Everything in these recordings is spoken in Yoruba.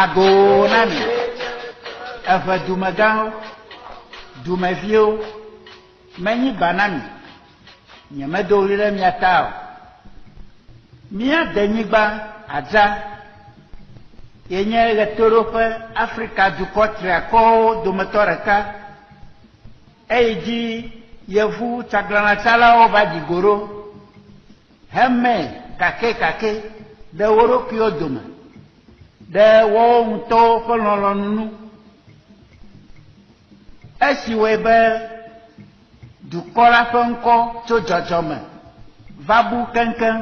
ago nani eve dumegãwo dumeviwo menyi banami nye medo ɣli ɖe mia ta o mia de nyigba adza yenye ɣetoɖoƒe Afrika dukɔ triakɔwo dometɔ ɖeka eyi dzi yevu tsaglanatsalawo va dzi go ɖo heme kakekake ɖe wo ɖokuiwo dome ɖe woawo ŋutɔwo ƒe lɔlɔ̃nu esi wɔe be dukɔ la ƒe ŋkɔ tso dzɔdzɔme va bu keŋkeŋ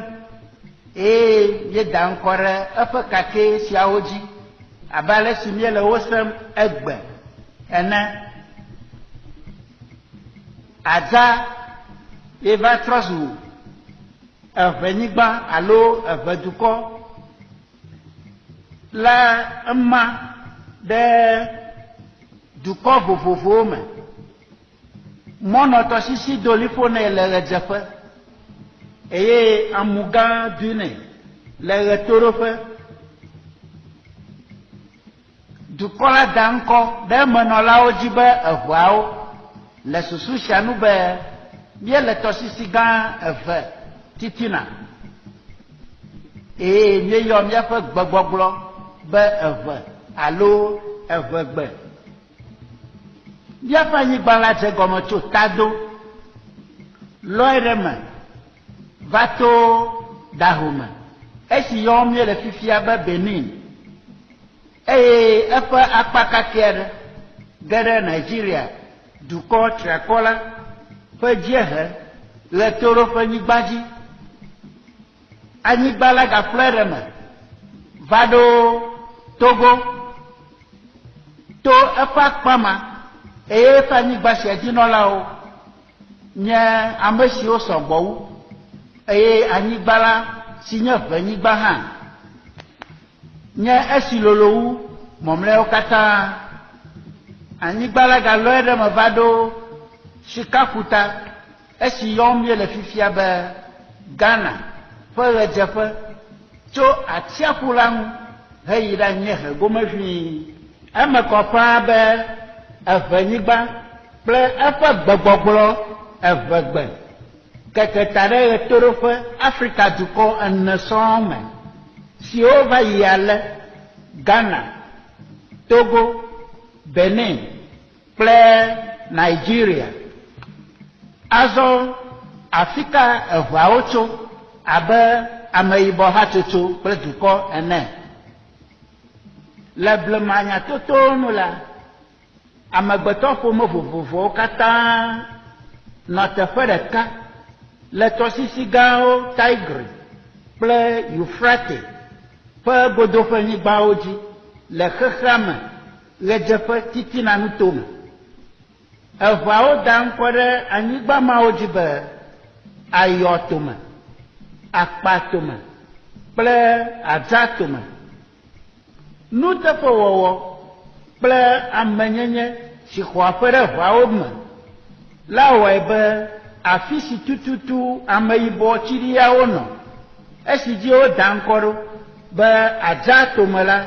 eye míeda ŋkɔ ɖe eƒe kake siawo dzi abe ale si míele wo sem egbe ene adza ye va trɔ zu evenyigba alo evedukɔ le ema ɖe dukɔ vovovowo me mɔnɔtɔsisi doliƒo nɛ le ɣedzeƒe eye amugã dui nɛ le ɣetoɖoƒe dukɔ la da ŋkɔ ɖe emenɔlawo dzi be eʋeawo le susu sia nu be míele tɔsisi gã eve titina eye míeyɔ míaƒe gbegbɔgblɔ be eve alo evegbe míaƒe anyigba la dze gɔme tso tado lɔe ɖe me va to ɖahome esi yɔm míele fifia be Benin eye eƒe akpa kake aɖe ge ɖe Nigeria dukɔ triakɔ la ƒe dziehe ɣetoɖoƒe nyigba dzi anyigba la gaƒle ɖe me va ɖo Togo to eƒe akpa ma eye eƒe anyigba sia dzinɔlawo nye ame siwo sɔgbɔ wu eye anyigba la si nye ʋenyigba hã nye esi lolo wu mɔmlɛwo katã anyigba la galɔe ɖe me va ɖo Sikakuta esi yɔm míele fifia be Ghana ƒe ɣedzeƒe tso atsiaƒu la ŋu heyi ɖe anyiehe gome ʋĩi eme kɔ ƒãa be evenyigba kple eƒe gbegbɔgblɔ evegbe keketa ɖe ɣetoɖoƒe Afrika dukɔ ene sɔŋ me siwo va yi ale Ghana, Togo, Benin kple Nigeria azɔ afi ka eʋeawo tso abe ameyibɔ hatsotso kple dukɔ ene le blema nyatotowo nu la amegbetɔƒome vovovowo katã nɔ teƒe ɖeka le tɔsisi gãwo Tigre kple Euphrates ƒe godoƒe nyigbawo dzi le xexea me ɣedzeƒe titina nutome eʋeawo da ŋkɔ ɖe anyigba mawo dzi be ayɔtome akpatome kple adzatome nuteƒewɔwɔ kple amenyenye si xɔ aƒe ɖe ʋeawo me la wɔe be afi si tututu ameyibɔ tsiɖiawo nɔ esi dzi woda ŋkɔ ɖo be adzatome la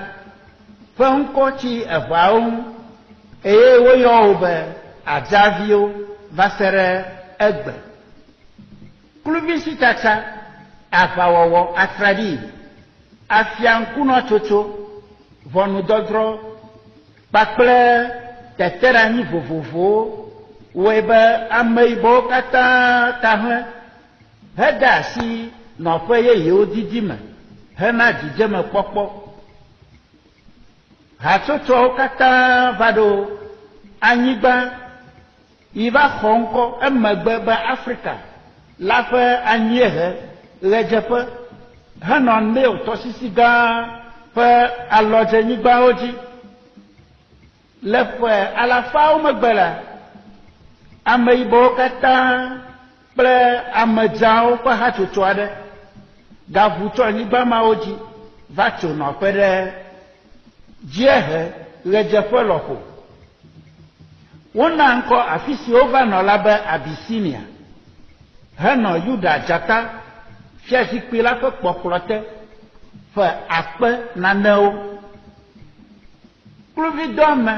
ƒe ŋkɔ tsi eʋeawo ŋu eye woyɔ wo be adzaviwo va se ɖe egbe kluvisitsatsa aʋawɔwɔ atraɖii afia ŋkunɔtsotso ʋɔnudɔdrɔ kpakple teteɖeanyi vovovowo wɔe be ameyibɔwo katã ta hlẽ hede asi nɔƒe yeyewo didi me hena dzidzemekpɔkpɔ hatsotsoawo katã va ɖo anyigba yi va xɔ ŋkɔ emegbe be Afrika la ƒe anyiehe ɣedzeƒe henɔ Nile tɔsisi gã ƒe alɔdzenyigbawo dzi le ƒe alafawo megbe la ameyibɔwo katã kple amedzawo ƒe hatsotso aɖe gaʋu tso anyigba mawo dzi va tso nɔƒe ɖe dziehe ɣedzeƒe lɔƒo wona ŋkɔ afi si wova nɔ la be Abisinia henɔ Yuda dzata fiazikpui la ƒe kpɔkplɔ te ƒe akpe nanewo kluvidɔme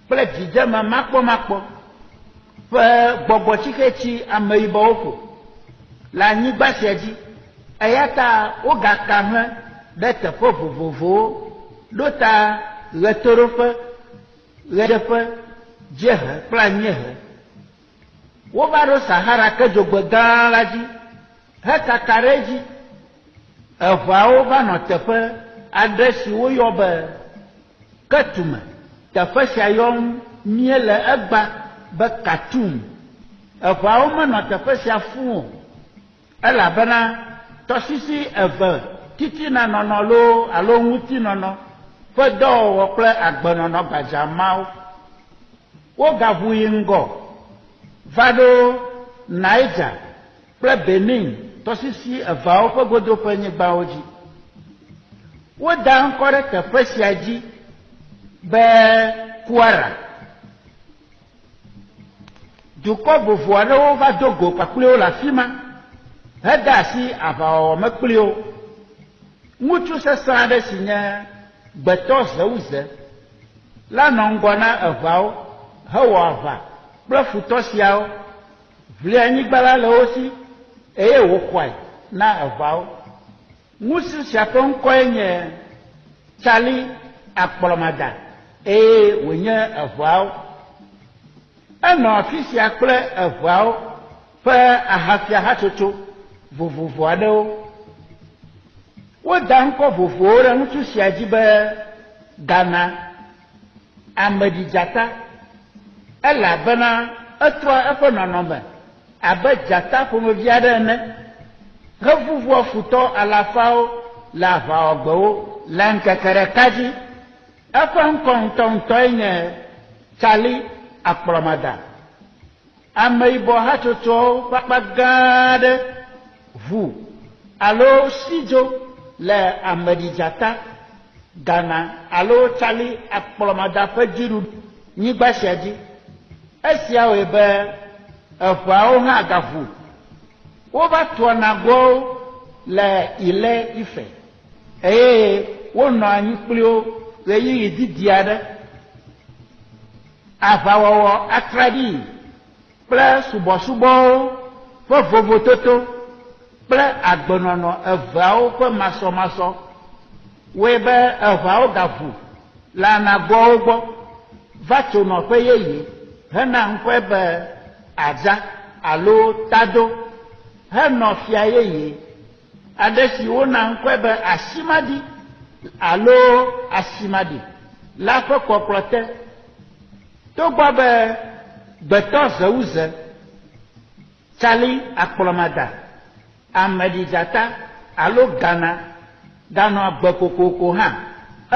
kple dzidzeme makpɔmakpɔ ƒe gbɔgbɔtsiketsi ameyibɔwo ƒo le anyigba sia dzi eya ta wogaka hlẽ ɖe teƒe vovovowo ɖo ta ɣetoɖoƒe ɣeɖeƒe dziehe kple anyiehe wova ɖo sahara kedzogbe gã la dzi hekaka ɖe edzi eʋawo va nɔ teƒe aɖe si woyɔ be ketume teƒe sia yɔm mie le egba be Khartoum eʋawo menɔ teƒe sia fũu o elabena tɔsisi eve titina nɔnɔ alo ŋutinɔnɔ ƒe dɔwɔwɔ kple agbenɔnɔ gbadzamawo wogaʋu yi ŋgɔ va ɖo Niger kple Benin tɔsisi eveawo ƒe godoƒenyigbawo dzi woda ŋkɔ ɖe teƒe sia dzi be Kwara dukɔ vovo aɖewo va do go kpakpliwo le afi ma heda asi aʋawɔwɔ me kpli wo ŋutsu sesẽ aɖe si nye gbetɔ Zewuze la nɔ ŋgɔ na eʋawo hewɔ aʋa kple futɔ siawo ʋli anyigba la le wo si eye wòxɔe na eʋawo ŋutsu sia ƒe ŋkɔe nye Charlie Akplɔmada eye wònye eʋawo enɔ afi sia kple eʋawo ƒe ahafia hatsotso vovovo aɖewo woda ŋkɔ vovowo ɖe ŋutsu sia dzi be Ghana ameɖidzata elabena etrɔ eƒe nɔnɔme abe dzata ƒomevi aɖe ene hevuvua futɔ alafawo le aʋawɔgbewo le ŋkeke ɖeka dzi eƒe ŋkɔ ŋutɔŋutɔe nye Charlie Akplɔmada ameyibɔ hatsotsowo ƒe akpa gã aɖe ʋu alo sidzo le ameɖidzata Ghana alo Charlie Akplɔmada ƒe dziɖuɖunyigba sia dzi esiawoe be eʋawo hã gaʋu wova toa nagowo le Ile Ife eye wonɔ anyi kpli wo ɣeyiɣi didi aɖe aʋawɔwɔ atraɖii kple subɔsubɔwo ƒe vovototo kple agbenɔnɔ eveawo ƒe masɔmasɔ woe be eʋawo gaʋu le anagoawo gbɔ va tso nɔƒe yeye hena ŋkɔe be Adza alo Tado henɔ fia yeye aɖe si wona ŋkɔe be Asimaɖi alo Asimaɖi la ƒe kpɔkplɔ te togbɔ be gbetɔ Zewuze Charlie Akplɔmada ameɖidzata alo Ghana ganɔ agbe kokoko hã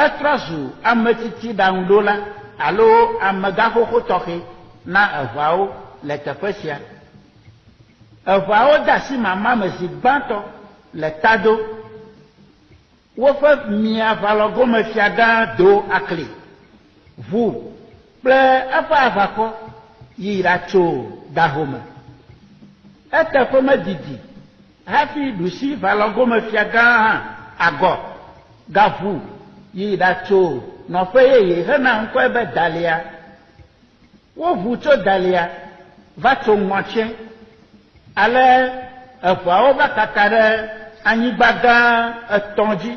etrɔ zu ametsitsi ɖaŋuɖola alo amegaxoxo tɔxɛ na eʋawo le teƒe sia eʋawo de asi mama me zi gbãtɔ le Tado woƒe miaʋalɔgome fia gã do akli ʋu kple eƒe aʋakɔ yi ɖatso Dahome eteƒe medidi hafi ɖusi ʋalɔgome fia gã hã agɔ gaʋu yi ɖatso nɔƒe yeye hena ŋkɔe be Dalia woʋu tso Dalia va tso Ŋɔtse ale eʋawo va kaka ɖe anyigba gã etɔ̃ dzi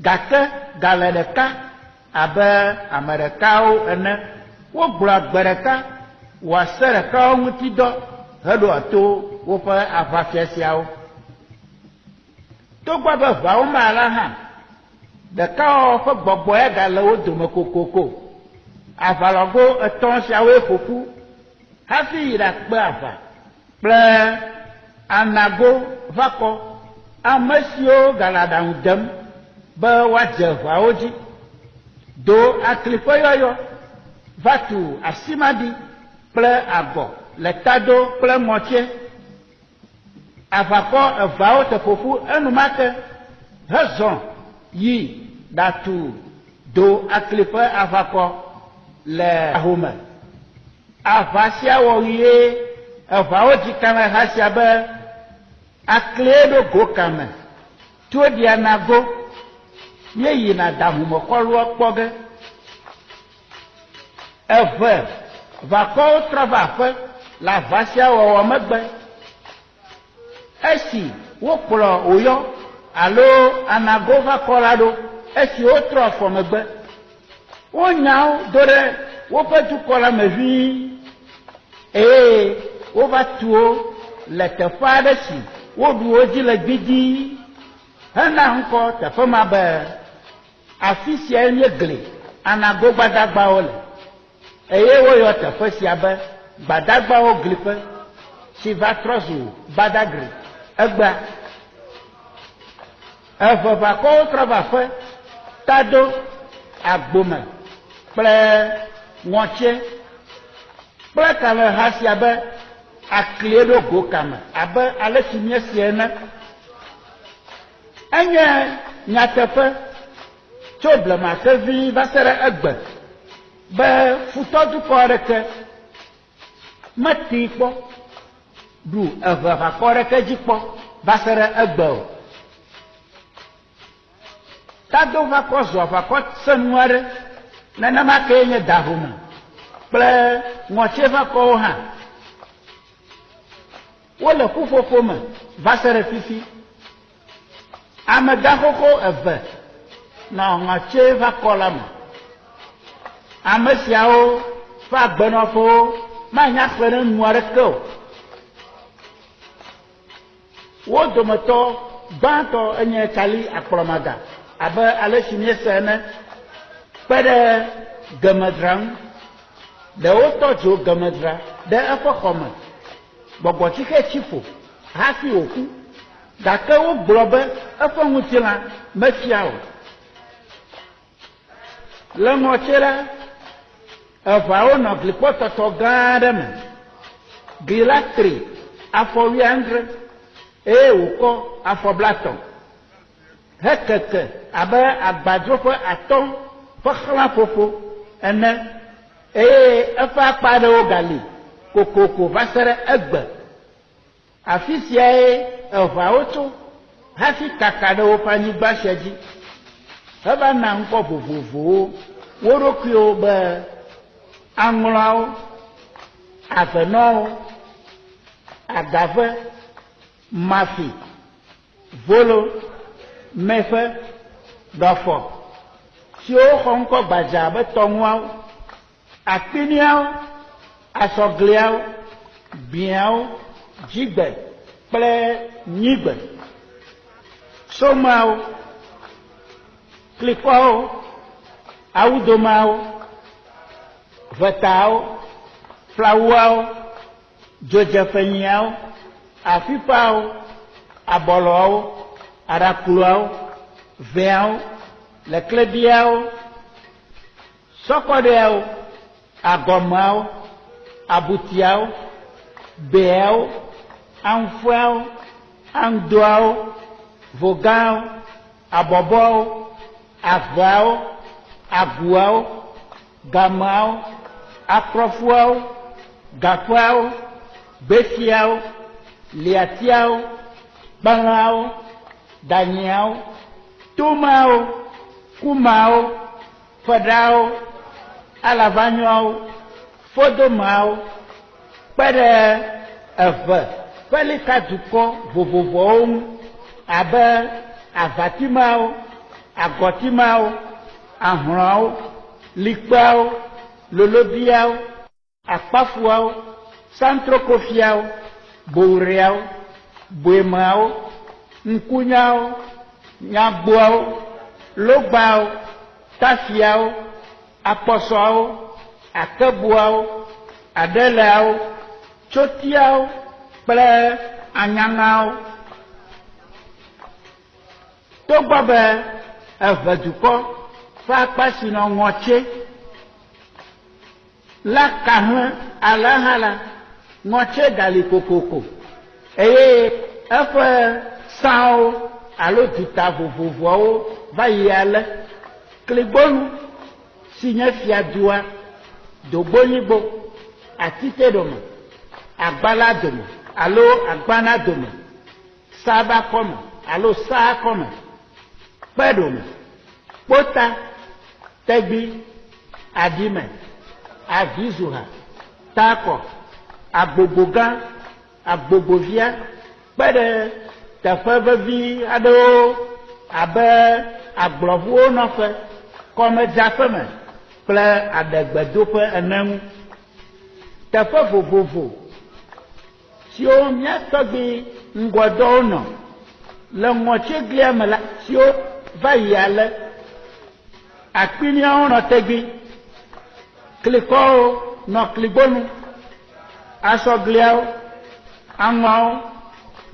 gake gale ɖeka abe ame ɖekawo ene wogblɔ agbe ɖeka wɔ ase ɖekawo ŋuti dɔ heɖo to woƒe aʋafia siawo togbɔ be ʋawo ma la hã ɖekawɔwɔ ƒe gbɔgbɔe gale wo dome kokoko aʋalɔgo etɔ̃ siawoe ƒoƒu hafi yi ɖakpe aʋa kple anago va kɔ ame siwo gale aɖaŋu dem be woadze ʋawo dzi do akli ƒe yɔyɔ va tu Asimaɖi kple Agɔ le Tado kple Ŋɔtse aʋakɔ eveawo te ƒoƒu enumake hezɔ yi ɖatu do akli ƒe aʋakɔ le Dahome aʋa sia wɔ ɣie eʋawo dzi kame ha sia be aklie ɖo go kame to ɖia nago míeyina Dahome xɔlua kpɔ ge eve va kɔwo trɔ va aƒe le avasia wɔwɔ megbe esi wokplɔ wòyɔ alo anago va kɔ la ɖo esi wotrɔ afɔ megbe wonya wo do ɖe woƒe dukɔ la me ʋĩi eye wova tu wo le teƒe aɖe si woɖu wo dzi le gbidii hena ŋkɔ teƒe ma be afi sia nye gli anago gbadagbawo le eye woyɔ teƒe sia be gbadagbawo gliƒe si va trɔ zu Badagry egbea eve va kɔwo trɔ va aƒe tado agbome kple ŋɔtse kple kameha sia be aklie ɖo go kame abe ale si míesi ene enye nyateƒe tso blemaƒe vi va se ɖe egbe be futɔdukɔ aɖeke meti kpɔ ɖu eʋeʋakɔ aɖeke dzi kpɔ va se ɖe egbe o tado va kɔ zu aʋakɔ senu aɖe nenema kee nye dahome kple ŋɔtse va kɔwo hã wole ƒuƒoƒo me va se ɖe fifi amegaxoxo eve nɔ ŋɔtse va kɔ la me ame siawo ƒe agbenɔƒewo manya xe ɖe nu aɖeke o wo dometɔ gbãtɔ enye tsali akplɔmaga abe ale si míese ene kpe ɖe gemedzra ŋu ɖewo tɔ dzo gemedzra ɖe eƒe xɔ me gbɔgbɔtsixe tsi ƒo hafi wòku gake wogblɔ be eƒe ŋutilã mefia o le ŋɔtse la eveawo nɔ glikpɔtɔtɔ gã aɖe me gli la tri afɔ 19 eye wòkɔ afɔ blatɔ hekeke abe agbadro ƒe atɔ ƒe xlãƒoƒo ene eye eƒe akpa aɖewo gali kokoko va se ɖe egbe afi siae eveawo tso hafi kaka ɖe woƒe anyigba sia dzi heva na ŋkɔ vovovowo wo ɖokuiwo be aŋlɔawo avenɔwo agave mafi volo meƒe ɖɔfɔ siwo xɔ ŋkɔ gbadza abe tɔŋuawo akpiniawo asɔgliawo biawo dzigbe kple nyigbe somawo klikɔwo awudomawo vetawo flawuawo dzodzeƒenyiawo afiƒawo abɔlɔawo aɖakluawo vɛawo leklebiawo sɔkɔɖeawo agɔmeawo abutiawo beawo anfuawo andoawo vogãwo abɔbɔwo aveawo aguawo gameawo akrofuawo gaƒeawo gbesiawo liatiawo kpelãwo danyiawo tomawo kumawo feɖawo alavanyɔawo fodomawo kpe ɖe eve ƒe likadukɔ vovovowo ŋu abe avatimawo agɔtimawo ahlɔawo likpeawo lolobiawo akpafuawo santrokofiawo bouriawo boemawo ŋkunyawo nyagboawo logbawo tafiawo akpɔsɔawo akebuawo adeleawo tsotiawo kple anyaŋawo togbɔ be eve dukɔ ƒe akpa si nɔ ŋɔtse la ka hlẽ ale hã la ŋɔtse gali kokoko eye eƒe sãwo alo duta vovovoawo va yi ale kligbonu si nye fiadua dogbonyigbo atite dome agbala dome alo agbana dome saba kɔme alo saa kɔme kpe dome kpota tegbi adime avizuha tako agbogbogã agbogbo-via kpe ɖe teƒe vevi aɖewo abe agblɔʋuwo nɔƒe kɔmedzaƒe me kple aɖegbedoƒe ene ŋu teƒe vovovo siwo míatɔgbi ŋgɔdɔwo nɔ le ŋɔtseglia me la siwo va yi ale akpiniawo nɔ tegbi klikɔwo nɔ kligbonu asɔgliawo aŋɔawo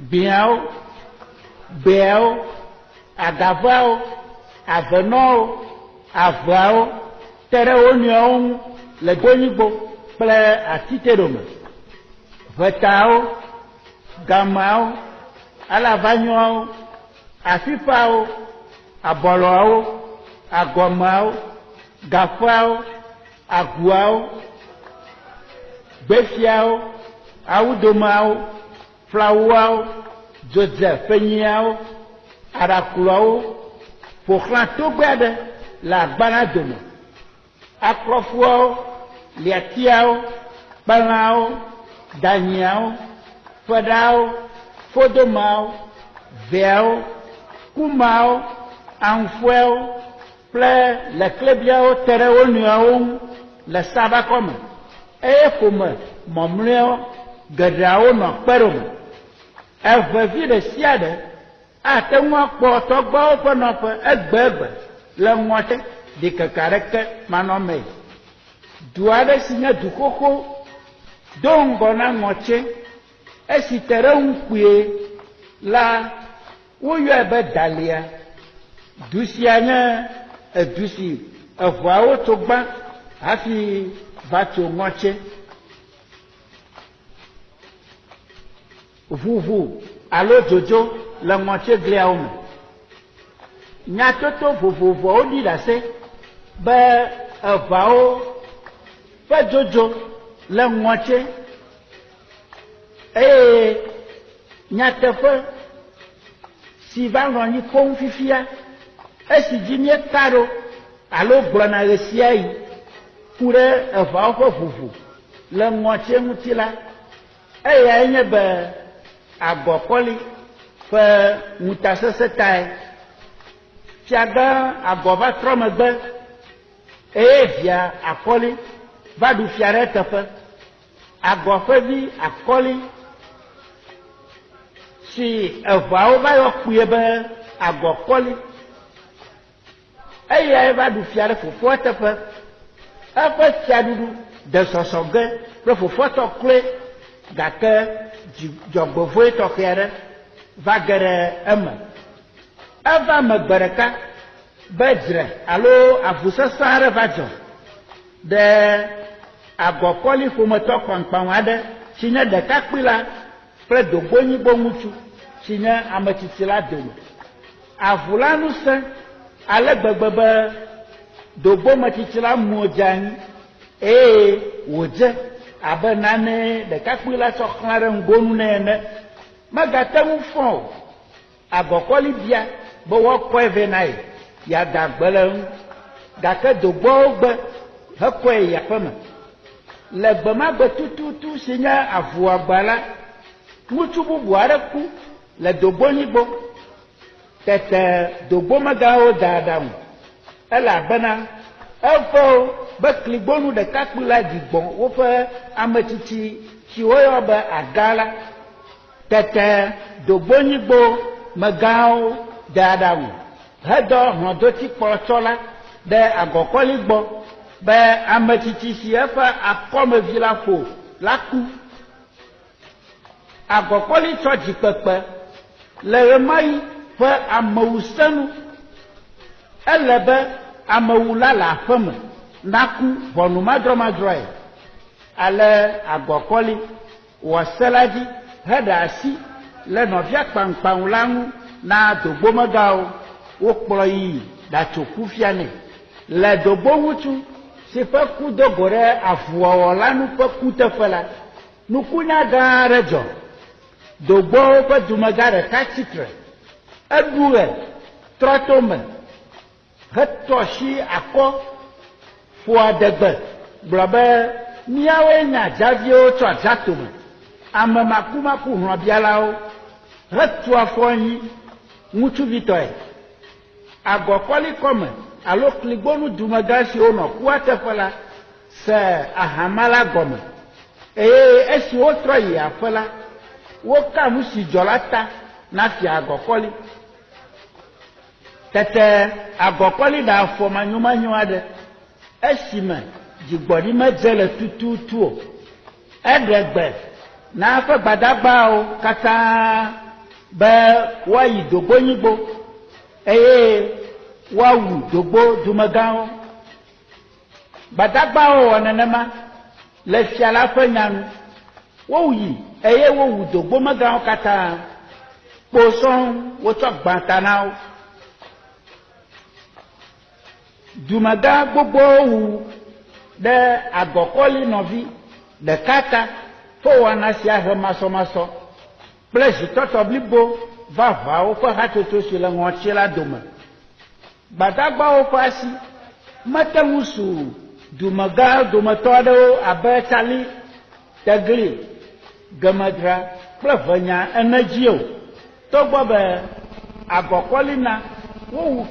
biãwo beawo agavawo avenɔwo aveawo te ɖe wo nɔewo ŋu le donyigbo kple atiteɖome ʋetawo gamawo alavanyɔawo afifawo abɔlɔawo agɔmeawo gaƒeawo aguawo gbefiawo awudomeawo flawuawo dzodze fenyiawo aɖakplɔawo ƒoxlã togbɛ aɖe le agbana dome aklɔfuawo liatiawo kpelãwo danyiawo feɖawo fodomeawo veawo kumawo aŋuƒoewo kple leklebiawo te ɖe wo nɔewo ŋu le sabakɔme eye ƒome mɔmlɔewo geɖeawo nɔ kpeɖome eʋevi ɖe sia ɖe ate ŋu akpɔ tɔgbeawo ƒe nɔƒe egbe le ŋɔte ɖikeke aɖeke manɔme du aɖe si nye du xoxo do ŋgɔ na ŋɔtse esi te ɖe ŋu kpuie la woyɔe be dalia du sia nye edu si eʋuawo tso gbã hafi va tso ŋɔtse ʋuʋu alo dzodzo le ŋɔtsegliawo me nyatoto vovovowo ɖi ɖe ase be eʋawo ƒe dzodzo le ŋɔtse eye nyateƒe si va nɔ anyi koŋ fifia esi dzi míeka ɖo alo gblɔna ɣe sia ɣi ku ɖe eʋawo ƒe ʋuʋu le ŋɔtse ŋuti la eyae nye be agɔkɔli ƒe ŋutasesẽ tae fiagã agɔ va trɔ megbe eye via akɔli va ɖu fia ɖe teƒe agɔ ƒe vi akɔli si eʋawo va yɔ kpuie be agɔkɔli eyae va ɖu fia ɖe fofoa teƒe eƒe fiaɖuɖu de sɔsɔ ge kple fofoa tɔ kloe gake dzɔgbevɔe tɔxɛ aɖe va ge ɖe eme eva megbe ɖeka be dzre alo avusesẽ aɖe va dzɔ ɖe agɔkɔli ƒometɔ kpankpan aɖe si nye ɖekakpui la kple dogbonyigbo ŋutsu si nye ametsitsi la dome avu la nu sẽ ale gbegbe be dogbometsitsi la mu dze anyi eye wòdze abe nane ɖekakpui la tsɔ xlã ɖe ŋgonu nɛ ene megate ŋu fɔ o agɔkɔli bia be woakɔe vɛ na ye yeada gbe le ŋu gake dogbɔwo gbe hekɔe yi aƒeme le gbe ma gbe tututu si nye avuagba la ŋutsu bubu aɖe ku le dogbonyigbo tete dogbomegãwo da aɖaŋu elabena eƒewo be kligbonu ɖekakpui la dzigbɔ woƒe ametsitsi si woyɔ be aga la tete dogbonyigbo megãwo da aɖaŋu hedɔ hlɔdotikpɔtsɔla ɖe agɔkɔli gbɔ be ametsitsi si eƒe akɔmevi la ƒo la ku agɔkɔli tsɔ dzikpekpe le ɣe ma ɣi ƒe amewusenu ele be amewula le aƒe me naku ʋɔnumadrɔmadrɔe ale agɔkɔli wɔ se la dzi heɖe asi le nɔvia kpankpan la ŋu na dogbomegãwo wokplɔ yi ɖatso kufia nɛ le dogboŋutsu si ƒe ku do go ɖe avuwɔwɔ la nu ƒe kuteƒe la nukunya gã aɖe dzɔ dogbowo ƒe dumegã ɖeka tsitre eɖu ɣe trɔ to me hetɔ si akɔ ƒo adegbe gblɔ be míawoe nya dzaviwo tso adzatome ame makumaku hlɔ̃bialawo hetu afɔ anyi ŋutsuvitɔe agɔkɔli kɔme alo kligbonu dumegã siwo nɔ kua teƒe la se ahama la gɔme eye esi wotrɔ yi aƒe la woka nu si dzɔ la ta na fia agɔkɔli tete agɔkɔli ɖe afɔ manyomanyo aɖe esime dzigbɔɖi medze le tututu o eɖe gbe na eƒe gbadagbawo katã be woayi dogbonyigbo eye woawu dogbo dumegãwo gbadagbawo wɔ nenema le fia la ƒe nyanu woyi eye wowu dogbomegãwo katã kposɔn wotsɔ gbãta na wo dumegã gbogbowo wu ɖe agɔkɔli nɔvi ɖeka ta fo wɔna sia he masɔmasɔ kple zitɔtɔ blibo va ʋawo ƒe hatsotso si le ŋɔtsi la dome gbadagbawo ƒe asi mete ŋu su dumegã dometɔ aɖewo abe tsali tegli gemedra kple ʋenya ene dzi o togbɔ be agɔkɔli na wowu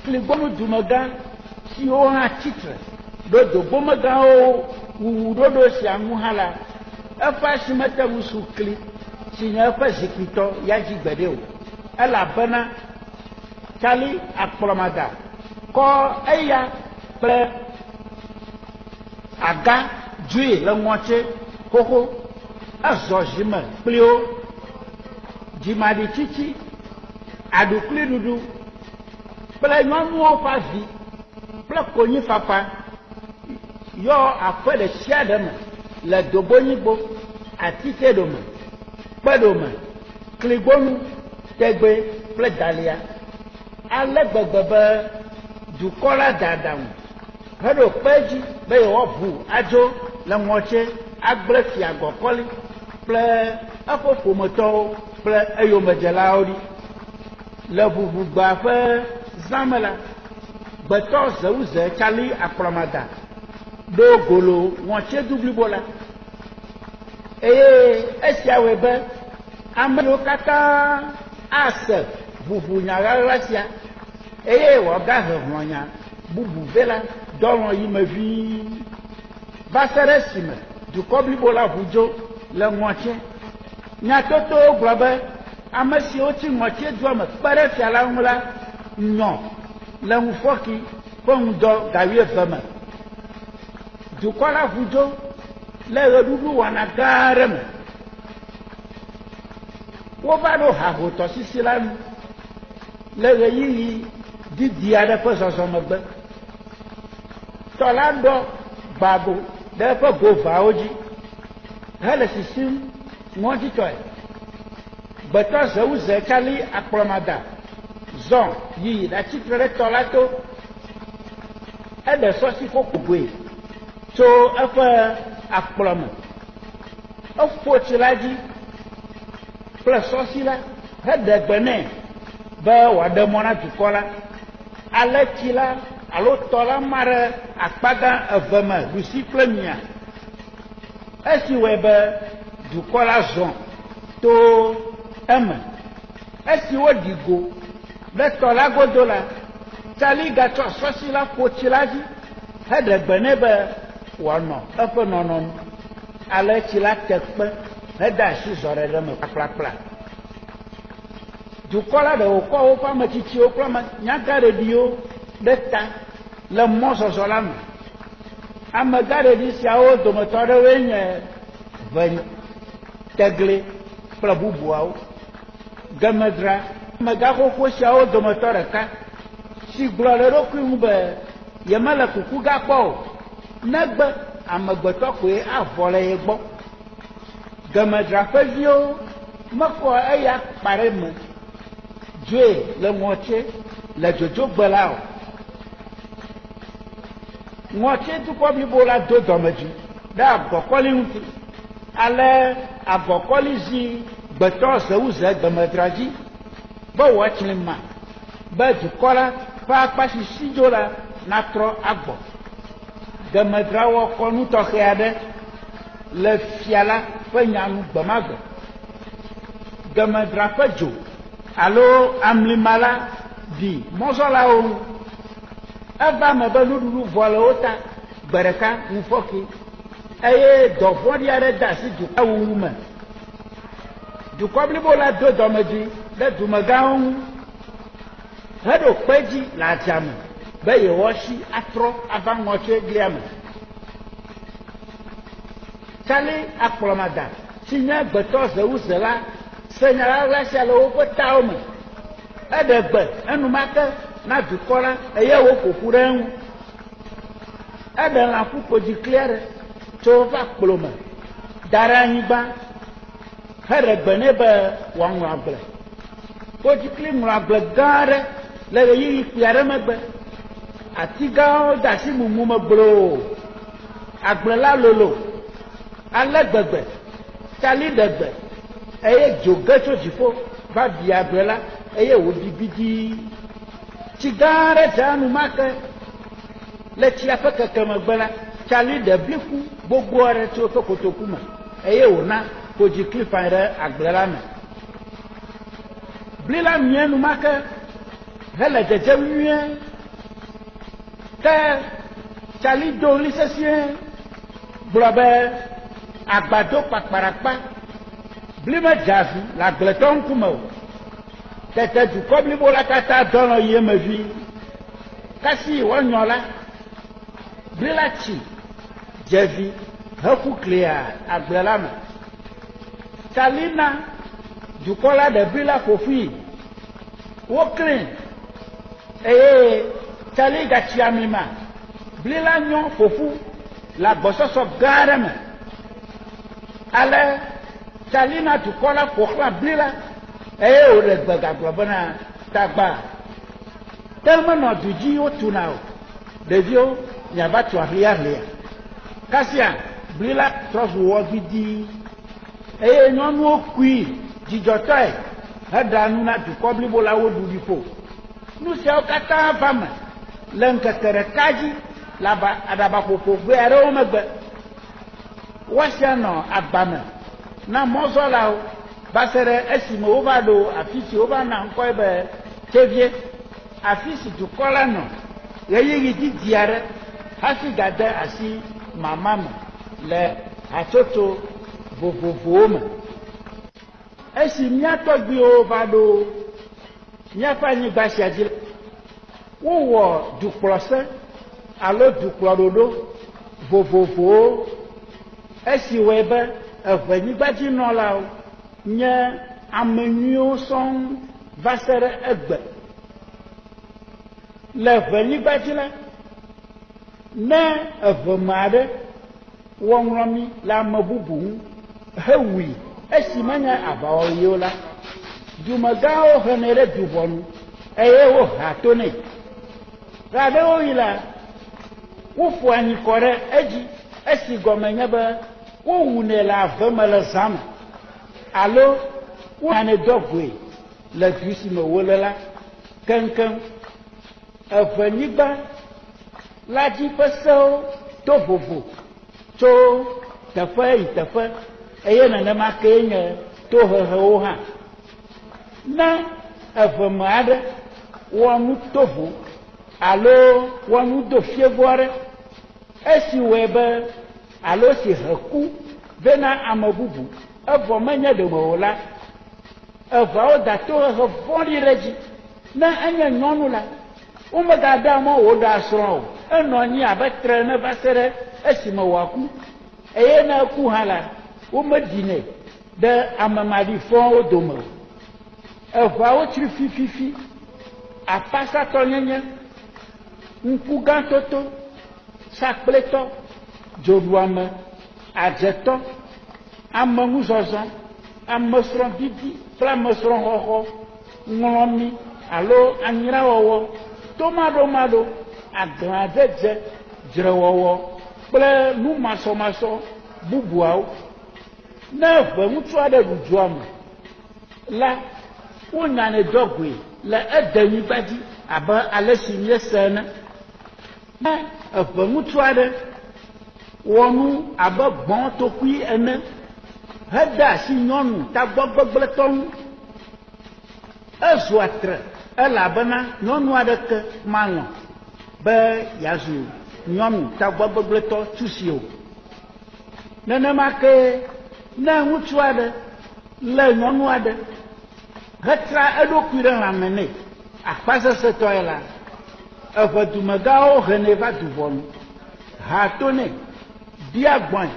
kligbonu dumegã siwo hã tsitre ɖo dogbomegãwo wuwu ɖoɖo sia ŋu hã la eƒe asi mete ŋu su kli si nye eƒe zikpuitɔ ya dzi gbeɖe o elabena tsali akplɔmada kɔ eya kple aga dzoe le ŋɔtsi xoxo ezɔ zime kpli wo dzimaɖi tsitsi aɖukli ɖuɖu kple nyɔnuwo ƒe avi kple konyifafa yɔ aƒe ɖe sia ɖe me le dogbonyigbo atike ɖome kpe ɖome kligbonu tegbe kple dalia ale gbegbe be dukɔ la dadaŋu heɖo kpe dzi be yewoaʋu adzo le ŋɔtsi agblẽ fia agɔkɔli kple eƒe ƒometɔwo kple eyomedzelawo ɖi le ʋuʋugba ƒe zãme la gbetɔ zewuze tsali akplɔmada ɖo golo ŋɔtsedu blibo la eye esia wɔe be ame ɖewo katã ase ʋuʋunya ɣaɣla sia eye wòagahe hlɔ̃nya bubu vɛ la dɔlɔ yi me ʋĩi va se ɖe esime dukɔ blibo la ʋu dzo le ŋɔtsi nyatotowo gblɔ be ame siwo tsi ŋɔtsi dua me kpe ɖe fia la ŋu la nyɔ le ŋufɔki ƒe ŋudɔ ga 12 me dukɔ la ʋu dzo le ɣeɖuɖu wɔna gã aɖe me wova ɖo hahotɔsisi la nu le ɣeyiɣi didi aɖe ƒe zɔzɔ megbe tɔ la ɖɔ gbago ɖe eƒe govawo dzi hele sisim ŋɔdzitɔe gbetɔ zewuze tsali akplɔmada zɔ yi ɖatsitre ɖe tɔ la to eɖe sɔsi ƒoƒogoe tso eƒe akplɔme eƒo tsi la dzi kple sɔsi la heɖe gbe nɛ be wòaɖe mɔ na dukɔ la ale tsi la alo tɔ la ma ɖe akpa gã eve me ɖusi kple mia esi wɔe be dukɔ la zɔ to eme esi woɖi go ɖe tɔ la godo la tsali gatsɔ sɔsi la ƒo tsi la dzi heɖe gbe nɛ be wòanɔ eƒe nɔnɔnu ale tsi la te kpe hede asi zɔ ɖe ɖe me kplakpla dukɔ la ɖe wòkɔ woƒe ametsitsiwo kple nyagaɖeɖiwo ɖe ta le mɔzɔzɔ la me amegaɖeɖi siawo dometɔ aɖewoe nye ʋe tegle kple bubuawo gemedra amegaxoxo siawo dometɔ ɖeka si gblɔ ɖe eɖokui ŋu be yemele kuku gakpɔ o negbe amegbetɔ koe avɔ le ye gbɔ gemedra ƒe viwo mekɔ eya kpa ɖe me dzoe le ŋɔtsi le dzodzogbe la o ŋɔtsi dukɔ blibo la do dɔmedzoe ɖe agɔkɔli ŋuti ale agɔkɔli zi gbetɔ zewuze gemedra dzi be wòatsli ma be dukɔ la ƒe akpa sisi dzo la natrɔ agbɔ gemedra wɔ kɔnu tɔxɛ aɖe le fia la ƒe nyanu gbemagbe. Gemedra ƒe dzo alo amlima la ɖi mɔzɔlawo ŋu. Eva me be nuɖuɖu vɔ le wo ta gbe ɖeka ŋufɔke eye dɔvɔ̃ɖi aɖe de asi dukɔ wuwu me. Dukɔ blibo la do dɔmedzoe ɖe dumegãwo ŋu heɖo kpe dzi le adzame be yewoasi atrɔ ava ŋɔ tso eglia me. Tsali akplɔmada si nye gbetɔ zewuze la se nya ɣaɣla sia le woƒe tawo me. Eɖe gbe enumake na dukɔ la eye woƒoƒu ɖe eŋu. Eɖe lã ƒuƒodzi kli aɖe tso woƒe akplɔ me da ɖe anyigba heɖe gbe nɛ be wòaŋlɔ agble. Ƒodzikli ŋlɔ agble gã aɖe le ɣeyiɣi kpui aɖe megbe. Ati gãwo de asi mumu me gbloo. Agble la lolo ale gbegbe tsali ɖe gbe eye dzo ge tso dziƒo va bi agble la eye wòɖi bidii. Tsi gã aɖe dze enumake le tsia ƒe kekemegbe la tsali ɖe bliku gbogbo aɖe tso eƒe kotoku me eye wòna ƒodzikli ƒãe ɖe agble la me. Bli la mie enumake hele dzedzem nyuie ke tsali do ɣli sesĩe gblɔ be agbado kpakpaɖakpa bli medze avi le agbletɔ ŋkume o. Tete dukɔ blibo la katã dɔlɔ yi eme vi. Kasi woanyɔ la bli la tsi dze vi heƒu klia agble la me. Tsali na dukɔ la ɖe bli la ƒoƒui woklẽ eye tsali gatsi amima. Bli la nyɔ ƒoƒu le agbɔsɔsɔ gã aɖe me. Ale tsali na dukɔ la ƒoxlã bli la eye wòle gbe gagblɔ bena tagba te menɔ du dzi wotuna o. Ɖeviwo miava tu aʋliaʋlia. Kasia bli la trɔ zu wɔ gbidii eye nyɔnuwo kui dzidzɔtɔe heɖa nu na dukɔ blibo la wo ɖuɖi ƒo. Nu siawo katã va me le ŋkeke ɖeka dzi le aɖabaƒoƒo gbe aɖewo megbe. Woasia nɔ agbame na mɔzɔlawo va se ɖe esime wova ɖo afi si wova na ŋkɔe be Tevie, afi si dukɔ la nɔ ɣeyiɣi didi aɖe hafi gade asi mama me le hatsotso vovovowo me. Esi mía tɔgbuiwo va ɖo míaƒe anyigba sia dzi, wowɔ dukplɔse alo dukplɔɖoɖo vovovowo esi wɔe be eʋenyigbadziŋɔlawo nye ame nyuiwo sɔŋ va se ɖe egbe. Le ʋenyigba dzi la, ne eʋeme aɖe wɔ ŋlɔmi le ame bubu ŋu hewui esi menye aʋawɔyiwo la, dumegãwo henɛ ɖe duvɔnu eye woha to nɛ. Ɣe aɖewo yi la, woƒo anyi kɔ ɖe edzi esi gɔme nye be wowunɛ le aveme le zã me alo wonane dɔgoe le du si me wole la keŋkeŋ. Eʋenyigba la dzi ƒe sewo to vovo tso teƒe yi teƒe eye nenema kee nye tohehewo hã. Ne eʋeme aɖe wɔ nu tovo alo wɔ nu do fievo aɖe esi wɔe be alo si he ku ve na ame bubu evɔ menye ɖeme o la, eveawo da tohehe vɔ̃ɖi ɖe dzi. Ne enye nyɔnu la, womegada mɔ wòɖe asrɔ̃ o. Enɔ anyi abe tre ne va se ɖe esime wòaku eye ne eku hã la, womedinɛ ɖe ame maɖifɔwo dome o. Eveawo tsri fififi, apasatɔ nyenye, ŋkugãtoto, sakpletɔ, dzoɖuame, adzetɔ, amenuzɔzɔ, amesrɔ̃didi kple amesrɔ̃xɔxɔ, ŋlɔmi alo anyrawɔwɔ, tomaɖomaɖo, aglãdzedze, dzrewɔwɔ kple numasɔmasɔ bubuawo. Ne ʋeŋutsu aɖe ɖu dua me la, wonyanɛ dɔgoe le edenyigba dzi abe ale si míese ene. Ne eʋeŋutsu aɖe wɔnu abe gbɔn tokui ene hede asi nyɔnu tagbɔgbegblẽtɔ ŋu ezu atre elabena nyɔnu aɖeke malɔ be yeazu nyɔnu tagbɔgbegblẽtɔ tusi o nenema ke ne ŋutsu aɖe lé nyɔnu aɖe hetra eɖokui ɖe lãme nɛ akpasesetɔe la eve dumegãwo henɛ va du ʋɔnu ha to nɛ bia gbɔe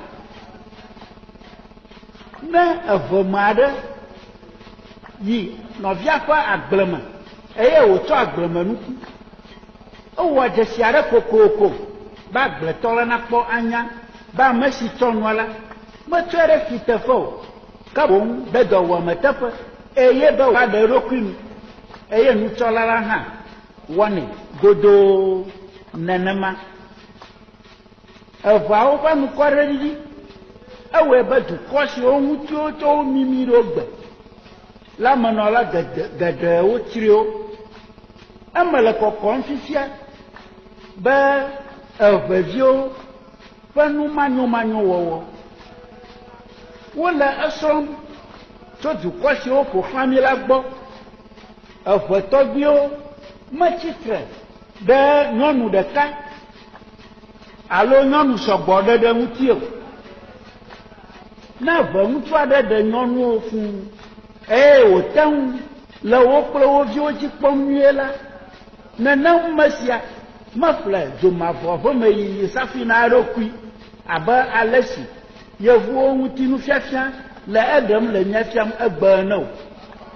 ne eve me aɖe yi nɔvia ƒe agbleme eye wòtsɔ agblemenuku ewɔ dzesi aɖe kokoko be agbletɔ la nakpɔ anya be ame si tsɔ nua la metsɔe ɖe fi teƒe o ke boŋ be dɔwɔme teƒe eye be wòaɖe eɖokui nu eye nutsɔla la hã wɔnɛ godoo nenema eveawo ƒe nukɔɖeɖiɖi ewɔe be dukɔ siwo ŋutsuwo tso wo mimi ɖo gbe la menɔla geɖewo tsri wo eme le kɔkɔm fifia be eveviwo ƒe numanyomanyo wɔwɔ wole esrɔ̃m tso dukɔ siwo ƒo xlã mi la gbɔ evetɔgbiwo metsitre ɖe nyɔnu ɖeka alo nyɔnu sɔgbɔ ɖeɖe ŋuti o ne eve ŋutsu aɖe ɖe nyɔnuwo fũu eye wòte ŋu le wo kple wo viwo dzi kpɔm nyuie la nenem me sia meƒle dzomavɔ ƒe me yiyi safi na eɖokui abe ale si yevuwo ŋuti nufiafia le eɖem le nya fiam egbe ene o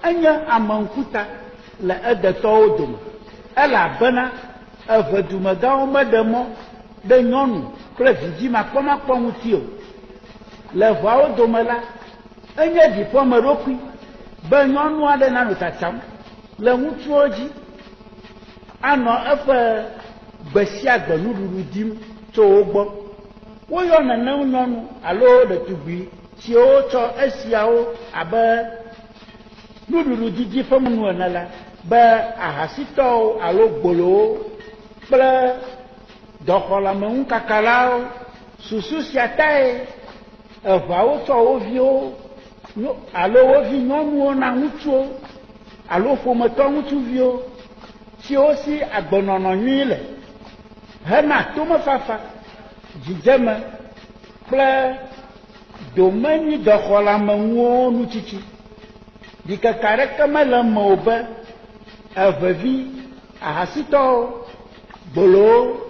enye ame ŋkuta le edetɔwo dome elabena eve dumegãwo meɖe mɔ ɖe nyɔnu kple vidzimakpɔmakpɔ ŋuti o le eveawo dome la enye ɖiƒɔmeɖokui be nyɔnu aɖe nanɔ tsatsam le ŋutsuwo dzi anɔ eƒe gbe sia gbe nuɖuɖu dim tso wo gbɔ woyɔ nenem nyɔnu alo ɖetugbui siwo tsɔ esiawo abe nuɖuɖu didi ƒe nu ene la be ahasitɔwo alo gbolowo kple dɔxɔlameŋukakalawo susu sia tae eveawo tsɔ wo viwo alo wo vi nyɔnuwo na ŋutsuwo alo ƒometɔ ŋutsuviwo siwo si agbenɔnɔ nyui le hena tomefafa dzidzeme kple domenyi dɔxɔlameŋuwo nutsitsi ɖikeke aɖeke mele eme o be evevi ahasitɔwo gbolowo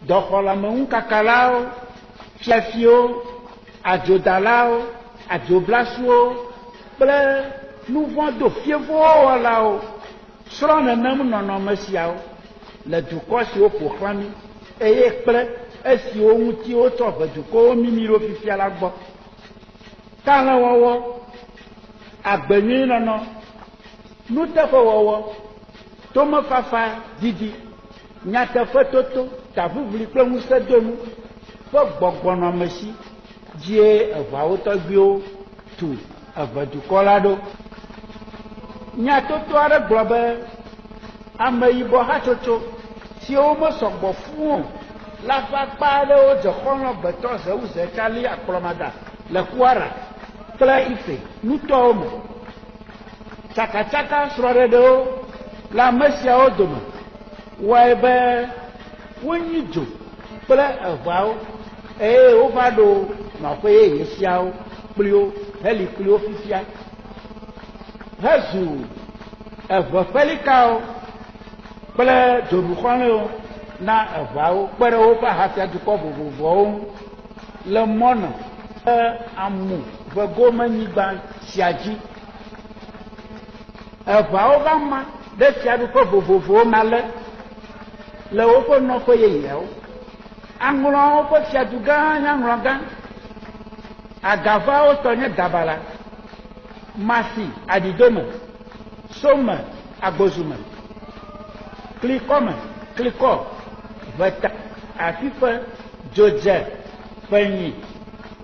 dɔxɔlameŋukakalawo fiafiwo adzodalawo adzoblasua kple nuvɔdo fievowo wɔlawo srɔ̃ nenem nɔnɔme siawo le dukɔ siwo ƒo xlã mi eye kple esiwo ŋuti wotsɔ ʋe dukɔwo mimi ɖo fifia la gbɔ kalẽwɔwɔ agbenyuinɔnɔ nuteƒewɔwɔ tomefafa didi nyateƒetoto taʋuʋli kple ŋusẽdonu ƒe gbɔgbɔnɔmesi dzie eveawo tɔgbiwo tu eve dukɔ la ɖo nyatoto aɖe gblɔ be ameyibɔ hatsotso siwo mesɔgbɔ fũu o la ƒe akpa aɖewo dze xɔlɔ̃ gbetɔ zewuze tsali akplɔmada le Kwara kple Ife nutɔwo me tsakatsaka srɔ̃ɖeɖewo le ame siawo dome wɔe be wonyi dzo kple eveawo eye wova ɖo nɔƒe yeye siawo kpliwo heli kpliwo fifia hezu eve ƒelikawo kple dzoɖuxɔlẽwo na eveawo kpe ɖe woƒe ahafiadukɔ vovovowo ŋu le mɔnu kple amu vegomenyigba sia dzi eveawo va ma ɖe fiaɖuƒe vovovowo me ale le woƒe nɔƒe yeyeawo aŋlɔwo ƒe fiadu gã nyaŋlɔ gã agavawo tɔ nye dabala masi adidome some agbozume klikɔme klikɔ veta afiƒe dzodze ƒenyi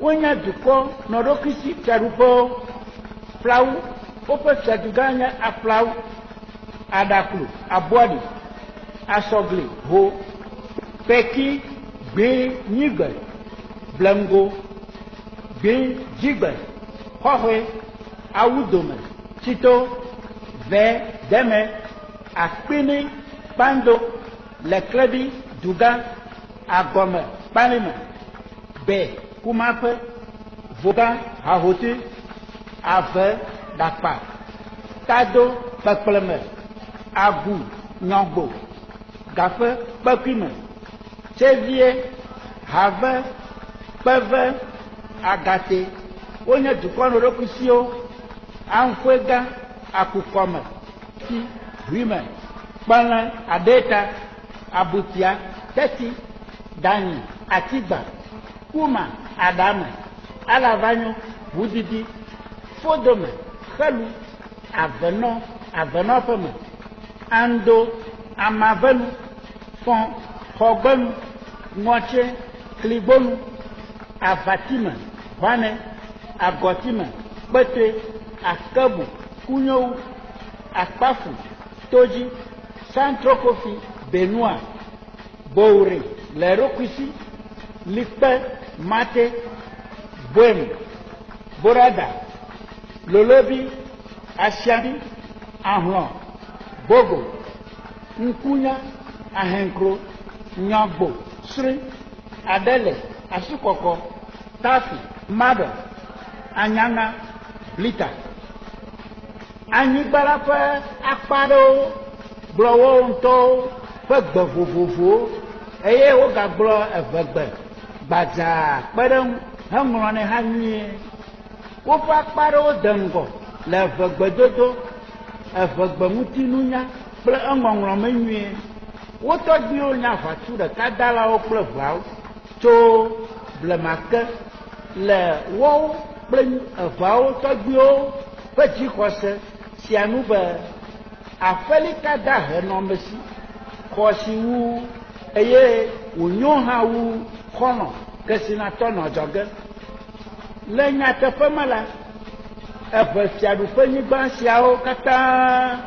wonye dukɔ nɔɖokui si fiaɖuƒewo ƒlawu woƒe fiadu gã nye aƒlawu aɖaklu abɔɖi asɔgli ho peki gbe nyigbe blemgo, gbe, dzigbe, xɔxɔe, awudome, tsito, ve, deme, akpini, kpando, leklebi, duga, agɔme, kpanime, be, kumaƒe, voga, hahotu, ave, ɖakpa, tado, kpekpleme, agu, nyɔgbo, gaƒe, kpekuime, tsevie, have, kpeve, agate, wonye dukɔnuɖokusiwo, anƒegã, akukɔme, ti, huime, kpelẽ, adeta, abutia, teti, danyi, atigba, kuma, adame, alavanyo, ʋudidi, fodome, xelu, avenɔ, avenɔƒeme, ando, amavenu, fɔ̃, xɔgbenu, ŋɔtse, kligbonu, avatime, ʋane, agɔtime, kpetoe, akebu, kunyowu, akpafu, todzi, santrokofi, benua, boure, le eɖokuisi, likpe, mate, boem, borada, lolobi, asiabi, ahlɔ, bogo, ŋkunya, ahenkro, nyɔgbo, sri, adele, asukɔkɔ, tafi, maɖɔ, anyanga, blita. Anyigba la ƒe akpa ɖewo gblɔ wo ŋutɔwo ƒe gbe vovovowo eye wogagblɔ eve gbe gbadzaa kpe ɖe ŋu heŋlɔnɛ hã nyuie. Woƒe akpa ɖewo de ŋgɔ le eve gbedodo, eve gbe ŋutinunya kple eŋɔŋlɔ me nyuie. Wo tɔgbuiwo nye aʋatsu ɖeka dalawo kple ʋeawo tso blema ke le woawo kple eʋeawo tɔgbuiwo ƒe dzixɔse sia nu be aƒelika dahe nɔ me si, xɔ si wu eye wònyo hã wu xɔlɔ ke si natɔ nɔ adzɔge. Le nyateƒe me la, eve fiaɖuƒenyigba siawo katã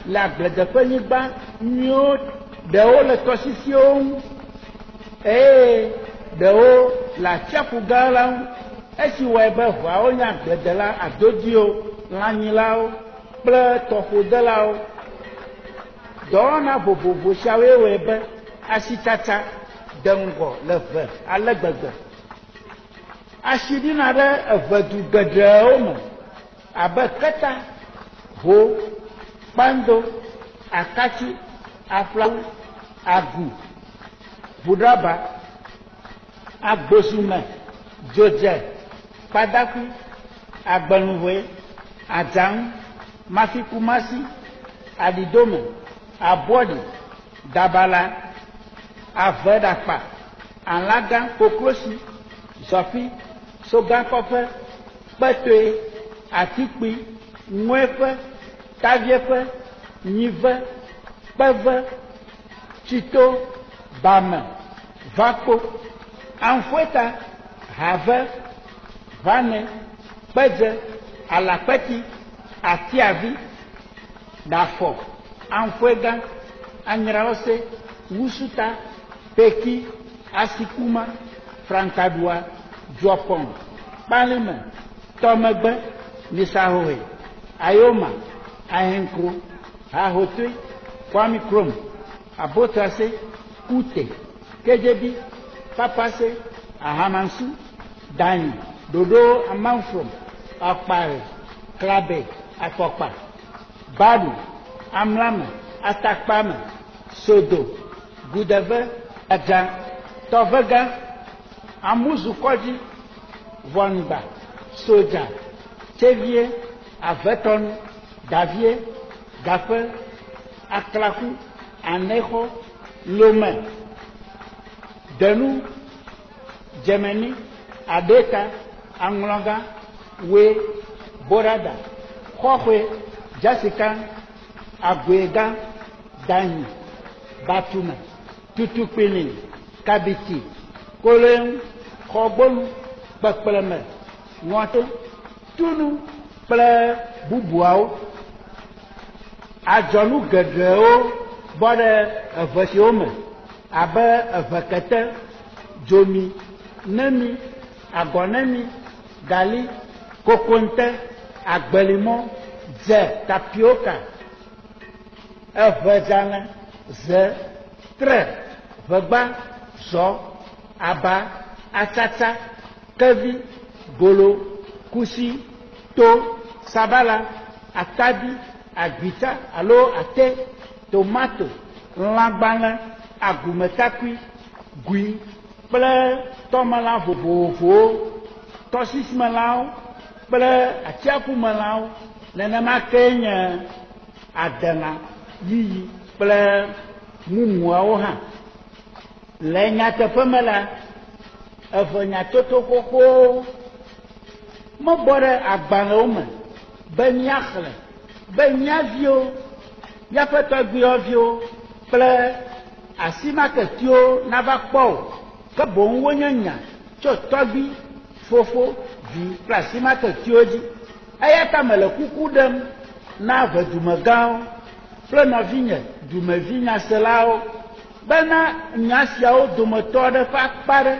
le agbledeƒenyigba nyuiwo, ɖewo le tɔsisiwo ŋu eye ɖewo le atsiaƒu gã la ŋu. Esi wɔe be ʋeawo nye agbledela, adodiwo, lãnyilawo kple tɔƒodelawo. Dɔwɔna vovovo siawoe wɔe be asitsatsa de ŋgɔ le eve ale gbegbe. Asi ɖina ɖe eve du geɖewo me abe keta, ho, kpando, akatsi, aflawu, agu, ʋuɖaba, agbosume, dzodze, kpadakui, agbenuwoe, adzaŋu, mafikumasi, adidome, abɔɖi, dabala, aveɖakpa, alagã, koklosi, zɔfi, sogãkɔƒe, kpetoe, atikpui, ŋueƒe, tavieƒe, nyive, kpeve, tsito, bame, vakpo, anƒeta, have, ʋane, kpedze, alakpeti, atiavi, ɖafɔ, anƒegã, anyraose, wusuta, peki, asikuma, frankaɖua, dzɔpɔn, kpalime, tɔmegbe, nisahohe, ayoma, ahenkro, hahotoe, kwamikrom, abotrase, kute, kedzebi, papase, ahamansu, danyi, ɖoɖo amanfrom, akpare, klabe, afɔkpa, baɖu, amlame, atakpame, sodo, gudeve, adza, tɔvegã, amuzukɔdzi, vɔnugba, sodza, tsevie, avetɔnu, davie, gaƒe, aklaku, anexɔ, lome, denu, dzemeni, adeta, aŋlɔgã, we, borada, xɔxɔe, jasika, agoegã, danyi, batume, tutukpini, kabiti, koleŋu, xɔgbonu, kpekpleme, ŋɔto, tunu kple bubuawo. Adzɔnu geɖewo bɔ ɖe eve siwo me abe eve kete, dzomi, nemi, agonemi, gali, kokonte, agbelimo, dze, tapioca, evezalin, ze, tre, vegba, zo, aba, atsatsa, kevi, golo, kusi, to, sabala, atabi, agbita, alo ate, tomato, lãgbalẽ, agumetakui, gui, kple tɔmelã vovovowo, tɔsisimelãwo, kple atsiaƒumelãwo, nenema ke nye adelã, yiyi kple mumuawo hã. Le nyateƒe me la, eve nyatoto xoxowo mebɔ ɖe agbalẽwo me be míaxlẽ, be míaviwo, míaƒe tɔgbuiyɔviwo kple asimaketiwo nava kpɔ o, ke boŋ wonye nya tso tɔgbi, fofo, vi kple asimaketiwo dzi. Eya ta mele kuku ɖem na ave dumegãwo kple nɔvinye dumevi nyaselawo bena nya siawo dometɔ aɖe ƒe akpa ɖe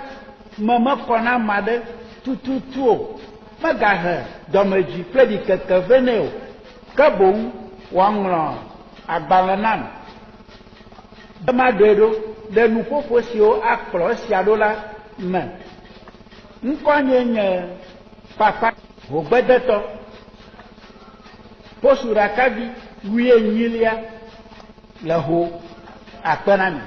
me mekɔ na ame aɖe tututu o, megahe dɔmedzoe kple ɖikeke vɛ nɛ o, ke boŋ woaŋlɔ agbalẽ nam be maɖoe ɖo ɖe nuƒoƒo siwo akplɔ esia ɖo la me. Ŋkɔnye nye papa Hogbedetɔ, posu ɖakavi 18 le ho akpe na mi.